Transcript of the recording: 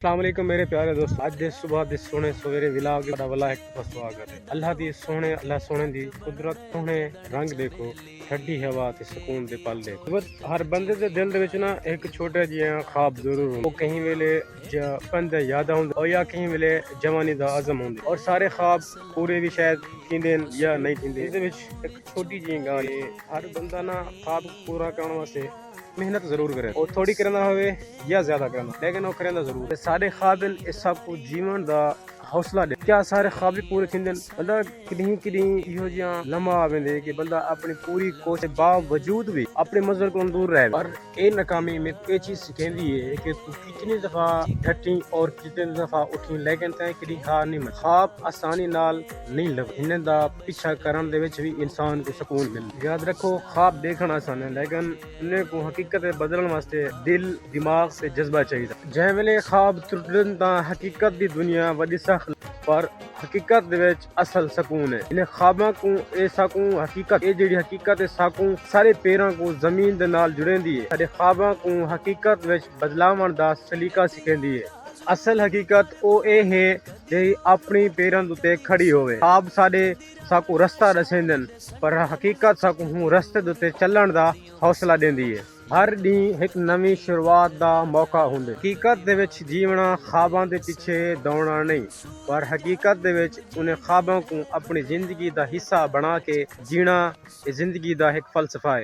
अस्सलाम वालेकुम मेरे प्यारे दोस्त। अज दे सुबह दे सोने सवेरे विलाग दा वाला एक स्वागत है। अल्लाह दी सोने दी कुदरत सोने रंग देखो, ठंडी हवा ते सुकून दे पल देखो। बस हर बंदे दे दिल दे विच ना एक छोटा जिहा ख्वाब जरूर होंदा। कहीं वेले बचपन दा याद आउंदा और या कहीं वेले जवानी दा अज़म होंदा और सारे ख्वाब पूरे भी शायद थींदे या नहीं थींदे। इस विच एक छोटी जी गाल है, हर बंदा ना ख्वाब पूरा करने वास्ते मेहनत जरूर करे और थोड़ी करना होवे या ज्यादा करना, लेकिन वो करना जरूर। सारे ख्वाब इस सब को जीवन दा हौसला दे। क्या सारे ख्वाब भी पूरे थींदे? मतलब किडी इहो जिहा लम्हा आवेंदे कि बंदा अपनी पूरी कोशिश बावजूद भी अपने मंजिल को दूर रहे। पर ए नाकामी में ये चीज सिखेंदी है कि तू कितनी दफा डटी और कितनी दफा उठी, लेकिन तैं किडी हार नहीं मनी। ख्वाब आसानी नाल नहीं लग, इन्हें दा पीछा करन दे विच भी इंसान को सुकून मिलदा। याद रखो, ख्वाब देखना आसान है, लेकिन उन्हें को हकीकत बदलने वास्ते दिल दिमाग से जज्बा चाहिए। जै वेले ख्वाब टुटन तां हकीकत दी दुनिया वडी सख्त, पर हकीकत दे विच असल सुकून है। इन्हें ख्वाबां को ए सकूं हकीकत ए जेडी हकीकत है सकूं सारे पैरां को जमीन दे नाल जुड़ेंदी है। सारे ख्वाबां को हकीकत विच बदलावण दा सलीका सिखेंदी है। असल हकीकत ओ ए है जे अपनी पैरां उत्ते खड़ी होवे। ख्वाब साडे साकू रस्ता दसेंदन, पर हकीकत साकू रस्ते उत्ते चलण दा हौसला देंदी है। हर दी एक नवी शुरुआत दा मौका हुंदे। हकीकत दे विच जीवना ख्वाबां दे पीछे दौड़ना नहीं, पर हकीकत दे विच उन्हें ख्वाबां को अपनी जिंदगी दा हिस्सा बना के जीना जिंदगी दा एक फलसफा है।